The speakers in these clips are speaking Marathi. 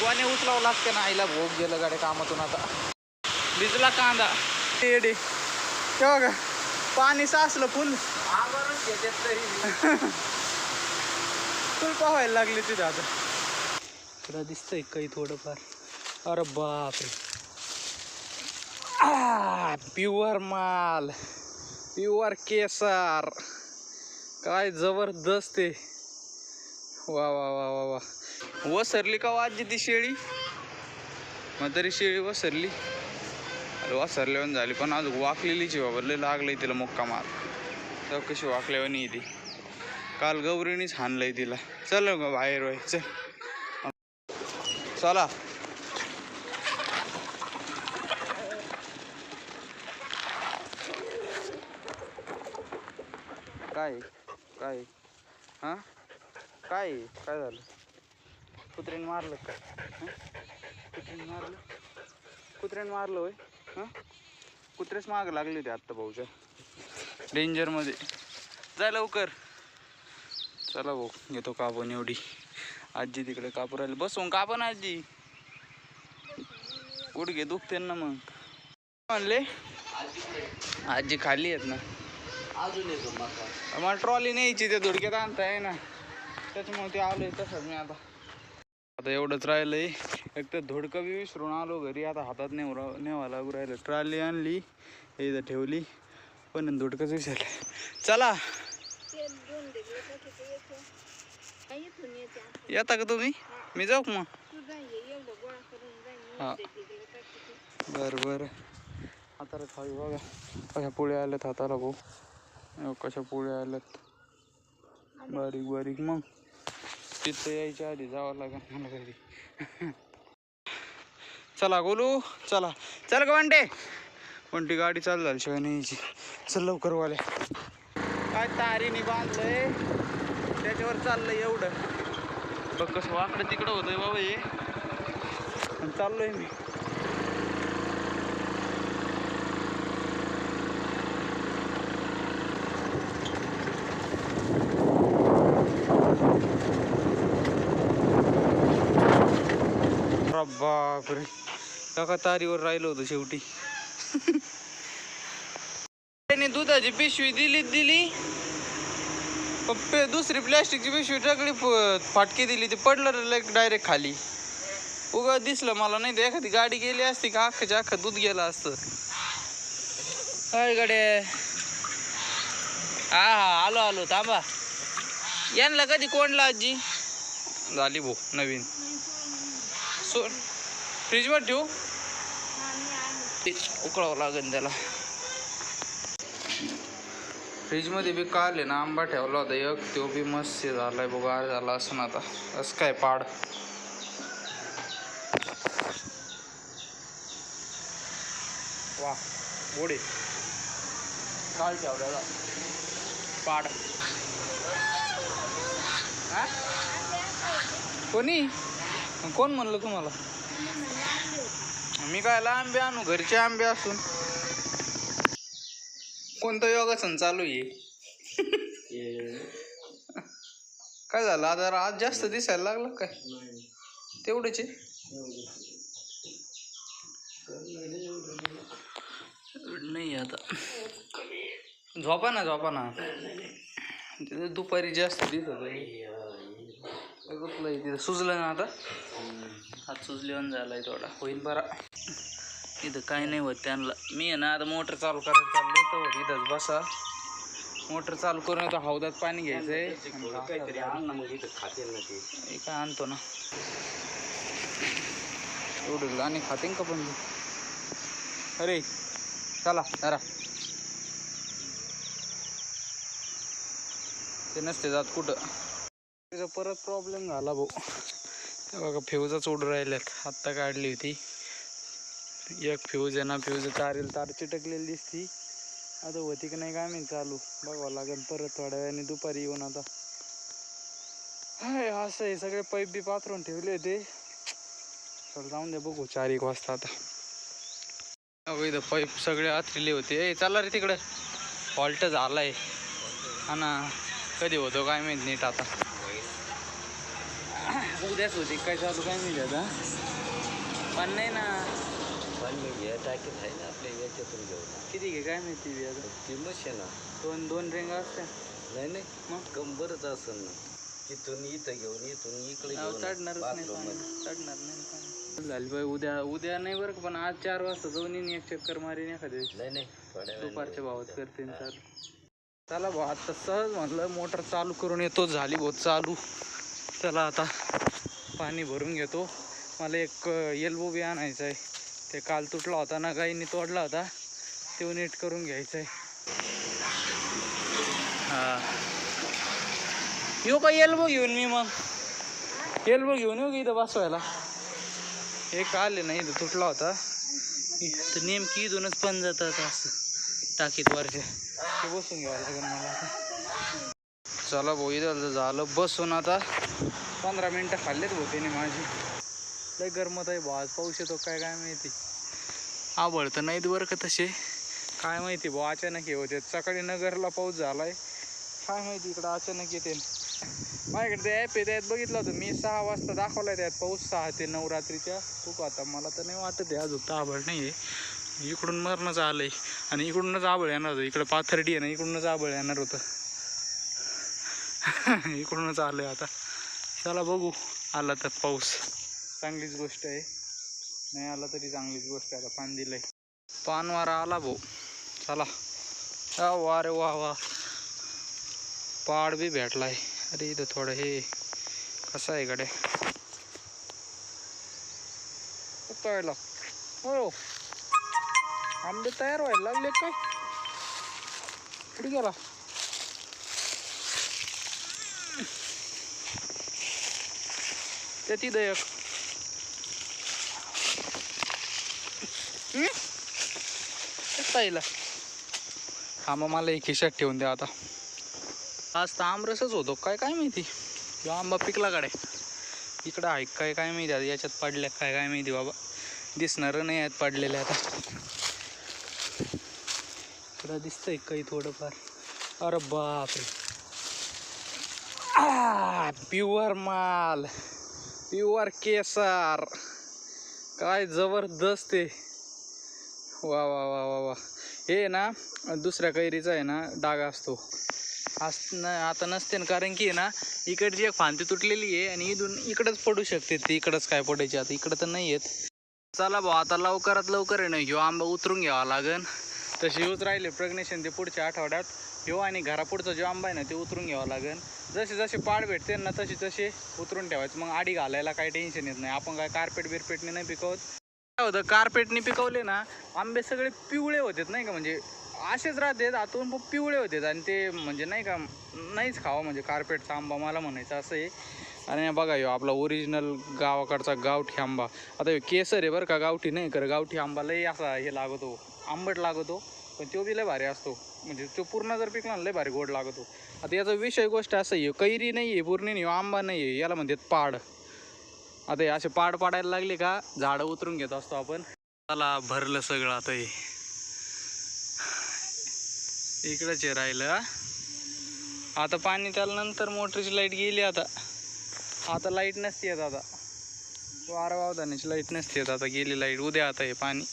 कोणी उचलावं लागते ना आईला भोग गेलं गाड्या कामातून आता भिजला कांदा येडे तेव्हा का पाणी साचलं फुल फुल पाहायला लागले तिथे आता तुला दिसतंय काही थोडंफार अरे बापरे प्युअर माल प्युअर केसर काय जबरदस्त आहे वा वा वा वा वा वसरली का आजी ती शेळी मग तरी शेळी वसरली अरे वसरल्यावर झाली पण अजून वाकलेलीची बाबा लय लागलंय तिला मुक्का मार तर कशी वाकल्यावर नाही ती काल गौरीनीच हाणलंय तिला चल ग बाहेर वय चल चला काय काय हां काय काय झालं कुत्र्याने मारलं काय कुत्र्याने मारलं होय हां कुत्रेच मागं लागले होते आत्ता भाऊच्या डेंजरमध्ये जा लवकर चला भाऊ घेतो कापून एवढी आजी तिकडे कापू राहिली बसून कापण आजी गुडघे दुखते ना मग म्हणले आजी खाली आहेत ना अजून येतो मला ट्रॉली न्यायची ते धुडक्यात आणताय ना त्याच्यामुळे ते आलोय तसंच मी आता एवढंच राहिलंय एक तर धुडकं बी विसरून आलो घरी आता हातात नेवा लागू राहिलं ट्रॉली आणली इथं ठेवली पण धुडकंच विसरलं चला येता का तुम्ही मी जाऊ मग हां बरं बरं हाताला खावी बघा कशा पोळ्या आल्यात हाताला भाऊ कशा पोळ्या आल्यात बारीक बारीक मग तिथं यायच्या आधी जावं लागेल मला घरी चला गोलू चला चल का वंटी गाडी चालू झाली शिवाय नाही यायची चल लवकर वाल्या काय तारीने बांधलंय त्याच्यावर चाललंय एवढं बघ कसं वाकडं तिकडं होतंय बाबा हे चाललोय मी बापरे काका तारीवर राहिलो होतं शेवटी त्याने दुधाची पिशवी दिली दुसरी प्लॅस्टिकची पिशवी टाकली फाटकी दिली ते पडलं डायरेक्ट खाली उगा दिसलं मला नाही तर एखादी गाडी गेली असती का अख्खाच्या अख्खं दूध गेलं असतं काय गाड्या हा आलो थांबा यांना कधी कोणला आजी झाली भाऊ नवीन फ्रीजवर ठेवू उकळावं लागेल त्याला फ्रीजमध्ये बी काल आहे ना आंबा ठेवला होता एक तो बी मस्त झालाय बघा झाला असं ना आता असं काय पाड वा गोडे काल ठेवला पाड कोणी कोण म्हणलं तुम्हाला मी काय आंबे आणू घरचे आंबे असून कोणतं योगासन चालू आहे काय झालं आता आज जास्त दिसायला लागलं काय तेवढेच नाही आता झोपा ना तिथे दुपारी जास्त दिसत तिथं सुजलं ना आता हात सुजल्यावर झालाय थोडा होईल बरा इथं काही नाही होत त्यांना मी आहे ना आता मोटर चालू करायला चाललोय तर इथंच बसा मोटर चालू करून आता हौदात पाणी घ्यायचंय काय आणतो ना एवढं आणि खाते का पण अरे चला जरा ते नसते जात कुठं त्याचा परत प्रॉब्लेम झाला भाऊ बघा फ्यूजच उडून राहिल्यात आत्ता काढली होती एक फ्यूज आहे ना फ्यूज तार चिटकलेली दिसती आता होती की नाही काय माहिती चालू बघावं लागेल परत थोड्या वेळाने दुपारी येऊन आता हाय असं आहे सगळे पाईप बी पाथरून ठेवले होते चल जाऊन दे बघू 4-1 वाजता आता इथं पाईप सगळे आथरले होते चला रे तिकडं फॉल्ट झालाय हा ना कधी होतो काय माहित नीट आता उद्याच होती काय चालू काय नाही आता पण नाही ना पाणी घ्या टाकीत आहे ना आपल्या याच्यातून घेऊन किती घे काय माहिती बी आता ती मशी ना दोन रेंगा असत्या नाही नाही मग कंबरच असेल ना तिथून इथं घेऊन इथून इकडे घेऊन चढणारच नाही पाणी चढणार नाही पाणी झाली बाई उद्या नाही बरं का पण आज 4 वाजता जाऊन येईन एक चक्कर मारीन एखाद्या नाही नाही थोड्या दुपारच्या भावात करते चालू चला भाऊ आता सहज म्हटलं मोटर चालू करून येतो झाली बहुत चालू चला आता पाणी भरून घेतो मला एक एल्बो बी आणायचं आहे ते काल तुटला होता ना गाईने तोडला होता ते नीट करून घ्यायचं आहे हा येऊ का एल्बो घेऊन मी मग एल्बो घेऊन येऊ का इथं बसवायला एक आले नाही इथं तुटला होता तर नेमकी इथूनच पण जातात असं टाकीत वरच्या ते बसून घ्यावं लागेल मला आता चला भाऊ इथं झालं बसून आता 15 मिनटं खाल्लेत होते माझी लय गरमत आहे भाऊ आज पाऊस येतो काय माहिती आबळ तर नाहीत बरं का तसे काय माहिती भाऊ अचानक होते सकाळी नगरला पाऊस झालाय काय माहिती इकडं अचानक येते माझ्याकडे ते ॲप आहे त्यात बघितलं होतं मी 6 वाजता दाखवलाय त्यात पाऊस 6 ते 9 रात्रीच्या तू आता मला तर नाही वाटत आहे अजून तर आबळ नाही आहे इकडून मरणच आलंय आणि इकडूनच आबळ येणार होतं इकडं पाथर्डी आहे ना इकडूनच आबळ येणार होतं इकडूनच आलंय आता चला बघू आला तर पाऊस चांगलीच गोष्ट आहे नाही आला तरी चांगलीच गोष्ट आहे आता पान दिलंय पानवारा आला भाऊ चला वा रे वा पाड बी भेटलाय अरे इथं थोडं हे कसं आहे गड्या तळला हो आंबे तयार व्हायला लागले काय कुठे गेला त्या तिथं एक ताईला हा मग मला एक खिशात ठेवून द्या आता आज तर आमरसच होतो काय माहिती किंवा आंबा पिकला काढे इकडं आहे काय माहिती आता याच्यात पडल्या काय माहिती बाबा दिसणार नाही आहेत पडलेले आता इकडं दिसतंय काही थोडंफार अरे बापरे प्युअर माल प्युअर केसर काय जबरदस्त आहे वा वा वा वा वा हे ना दुसऱ्या कैरीचा आहे ना डाग असतो आता नसते ना कारण की ना इकडची एक फांदी तुटलेली आहे आणि इथून इकडंच पडू शकते ती इकडंच काय पडायची आता इकडं तर नाही येत चला भाऊ आता लवकरात लवकर आहे ना ह्यो आंबा उतरून घ्यावा लागेल तसे ह्योच राहिले प्रग्नेशन ते पुढच्या आठवड्यात ह्यो आणि घरापुढचा जो आंबा आहे ना ते उतरून घ्यावं लागेल जसे पाड भेटते ना तसे उतरून ठेवायचं मग आडी घालायला काही टेन्शन येत नाही आपण काय कार्पेट बिरपेटने नाही पिकवत काय होतं कार्पेटने पिकवले ना आंबे सगळे पिवळे होतात नाही का म्हणजे असेच राहतात आतून पण पिवळे होतात आणि ते म्हणजे नाही का नाहीच खावं म्हणजे कार्पेटचा आंबा मला म्हणायचं असं आहे आणि बघा ह्यो आपला ओरिजिनल गावाकडचा गावठी आंबा आता ह्यो केसर आहे बरं का गावठी नाही कर गावठी आंबा लय असा हे लागतो आंबट लागतो पण तो बी लय भारी असतो म्हणजे तो पूर्ण जर पिकला लय भारी गोड लागतो आता याचा विषय गोष्ट असं आहे कैरी नाही आहे पूर्ण नाही आंबा नाही आहे याला म्हणतात पाड आता हे असे पाड पाडायला लागले का झाडं उतरून घेत असतो आपण त्याला भरलं सगळं आता हे इकडंच हे राहिलं आता पाणी त्याला नंतर मोटरची लाईट गेली आता लाईट नसते येत आता वारा वावदाण्याची लाईट नसते येत आता गेली लाईट उद्या आता हे पाणी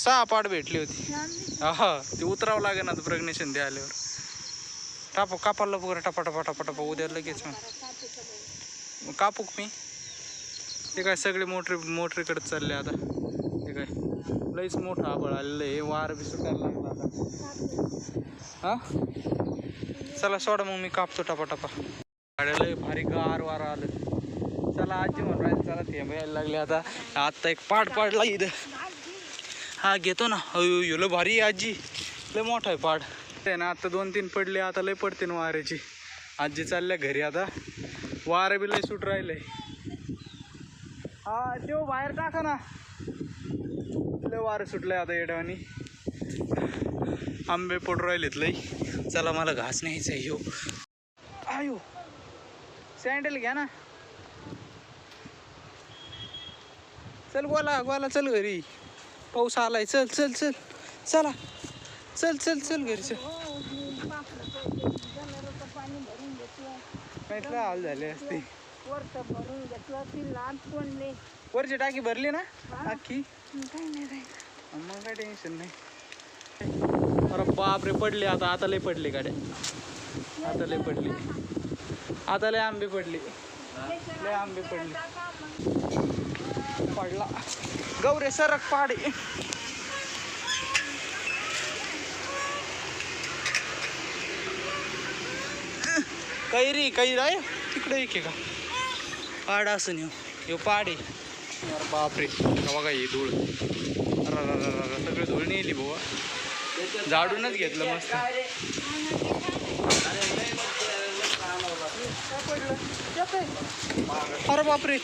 6 पाड भेटली होती हा ते उतरावं लागेल ना आता प्रेग्नेशन ते आल्यावर कापायला वगैरे टपा उद्या लगेच मग कापूक मी ते काय सगळे मोटरीकडे चालले आता ते काय लईच मोठं आबळ आलेलं आहे वार बी सुटायला लागला आता हा चला सोडा मग मी कापतो टपा गाड्याला भारी गार वार आलं चला आजी म्हणून राहील चला थेंब यायला लागले आता एक पाड पाडला इथं हा घेतो ना अयो लय भारी आजी लय मोठा आहे पाड आहे ना आता 2-3 पडले आता लय पडते ना वाऱ्याची आजी चालल्या घरी आता वारे बी लय सुट राहिले हा तेव्हा बाहेर टाका ना लय वारं सुटलंय आता येड्यावानी आंबे पडू राहिलेत लय चला मला घास न्यायचा आहे आयो सँडल घ्या ना चल गोला चल घरी पाऊस आलाय चल चला चल घरी चल पाण्यातले हाल झाले असते. वरचं भरून घेतलं ती लहान पडले. वरची टाकी भरली ना हा. अख्खी, काही नाही राहिलं. मग काय टेन्शन नाही. अरे बापरे पडले आता लय पडले गाड्या, आता लय पडली, आता लय आंबे पडले, लय आंबे पडले. पडला गौरे सरक पाडे. कैरी आहे तिकडे एक का पाड असं येऊ पाडे. अरे बापरे बघा हे धूळ, सगळं धूळ नेली भाऊ, झाडूनच घेतलं मस्त. अरे बापरे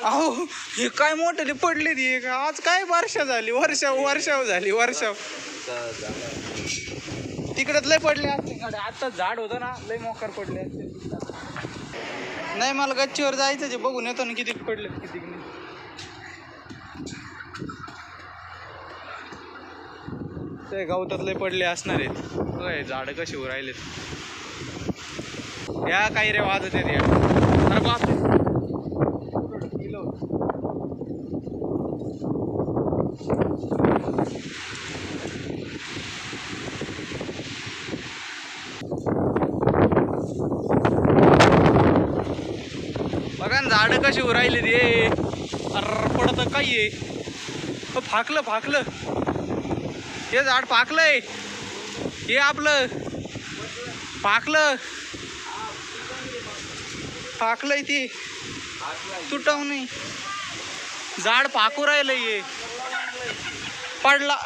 अहो हे काय मोठे पडले ती का आज, काय वर्षा झाली, वर्षाव झाली. तिकडे लय पडले असते, आता झाड होतं ना लय मोकर पडले असते. नाही मला गच्चीवर जायचं जे बघून येतो ना किती पडले किती नाही. ते गवतात लय पडले असणार आहेत, झाड कशी राहिलेत. या काही रे वाजत आहेत या. अरे बापरे बघा ना झाड कशी उरायले रे. अर पडत काही आहे, फाकलं हे झाड फाकलंय, हे आपलं फाकलंय ती तुटव नाही, झाड फाकू राहिलंय हे. पडला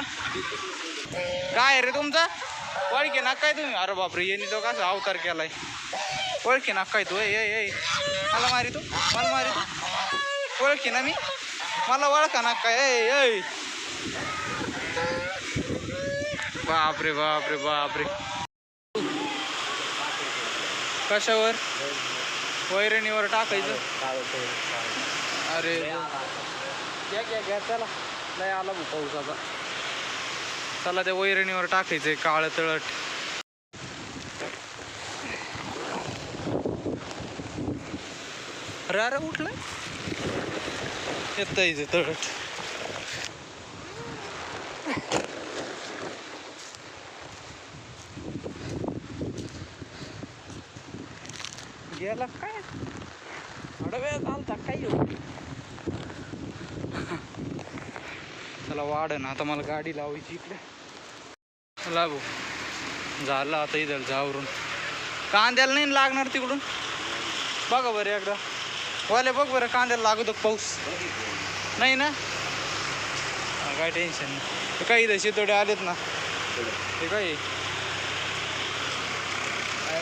काय रे तुमचा ओळखी ना काय तुम्ही. अरे बापरे यांनी तो कसा अवतार केलाय, ओळखी ना काय तू. मला मारितो ओळखी ना मी, मला ओळखा ना काय. बापरे कशावर वैरणीवर टाकायचं. अरे घ्या चला, लय आला भाऊ पाऊस आता. चला त्या वैरणीवर टाकायचंय काळ तळट. अरे उठलं येत तळट. गेला काय थोडा वेळ चालता काही हो. चला वाढ ना आता, मला गाडी लावायची इकडे. चला भाऊ झालं आता इथं जावरून. कांद्याला नाही लागणार तिकडून बघा बरं एकदा. वाले बघ बरं कांद्याला लागतो पाऊस नाही ना, काय टेन्शन नाही. काही इथं शितोडे आलेत ना, ते काय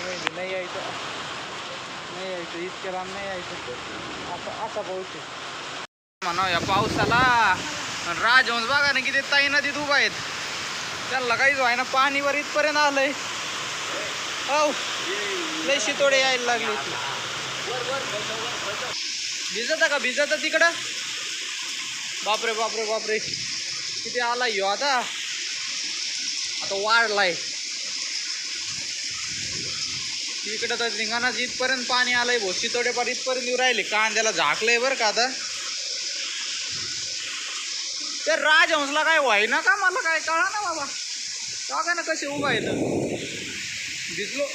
माहिती. नाही यायचं इतक्या लांब नाही यायचं. असा पाऊस म्हणा या पावसाला. राजहंस बघा ना किती ताई नदीत उभा आहेत, त्याला काहीच व्हायना, पाणीवर इथपर्यंत आलंय. हो लय शितोडे यायला लागले. भिजत तिकडं. बापरे किती आला ह्यो आता वाढलाय इकडं. तर रिंगाणाच इथपर्यंत पाणी आलंय भाऊ, शितोडे पर इथपर्यंत येऊ राहिले. कांद्याला झाकलंय बरं का आता. ते राजहंसला काय व्हायना का, मला काय कळा ना बाबा. बघा ना कसे उभा येत, भिजलो.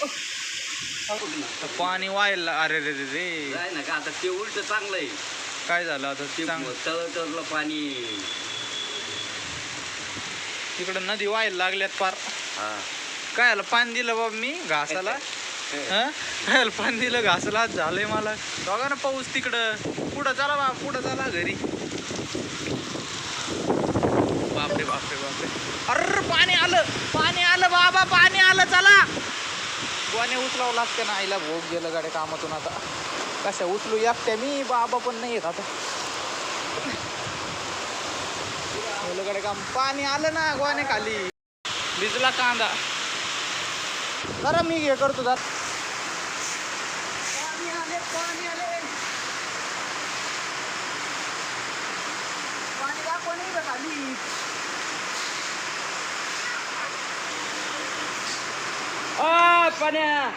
पाणी व्हायला. अरे रे ना का आता ते उलट चांगलं आहे. काय झालं आता ते तळतळलं पाणी, तिकडं नदी व्हायला लागल्यात पार. काय आलं पाणी दिलं बाबा मी घासाला. काय पाणी दिलं घासाला झालंय मला. बघा ना पाऊस तिकडं. पुढं चला बाबा, पुढं चला घरी. बापरे अरे पाणी आलं बाबा, पाणी आलं. चला गोवाने उचलावं लागते ना. आईला भोग गेलं गाड्या कामातून आता. कशा उचलू एकट्या मी, बाबा पण नाही येत आता. गाड्या काम पाणी आलं ना गोवाने खाली. भिजला कांदा. जरा मी हे करतो जात. पाणी दाखवा नाही का खाली. पाण्या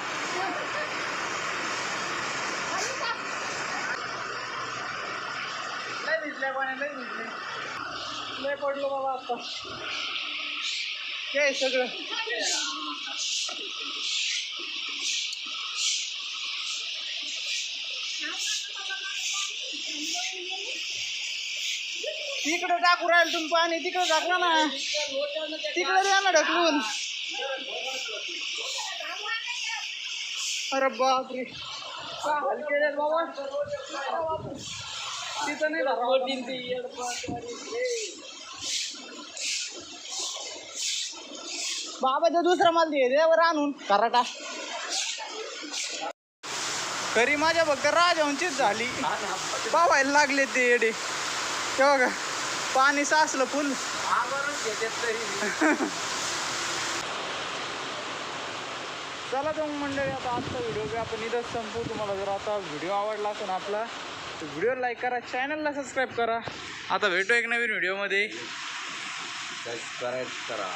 लय भिजले पाण्या, लय भिजले, लय पडलो बाबा आता. काय सगळं तिकडे टाकू राहील तुम्ही पाणी, तिकडे टाकला ना, तिकडे द्या ना ढकलून. अरे बापरे का हलके रे बाबा, तिथं नाही बाबा. ते दुसरा माल दे रे वर आणून कराटा. खरी माझ्या फक्त राजांचीच झाली, पावायला लागले ते येडे. तेव्हा का पाणी साचलं फुल. चला तर मग मंडळी, आता आजचा व्हिडिओ बी आपण इथंच संपू. तुम्हाला जर आता व्हिडिओ आवडला असेल आपला तर व्हिडिओ लाईक करा, चॅनलला सबस्क्राईब करा. आता भेटू एक नवीन व्हिडिओमध्ये. सबस्क्राईब करा.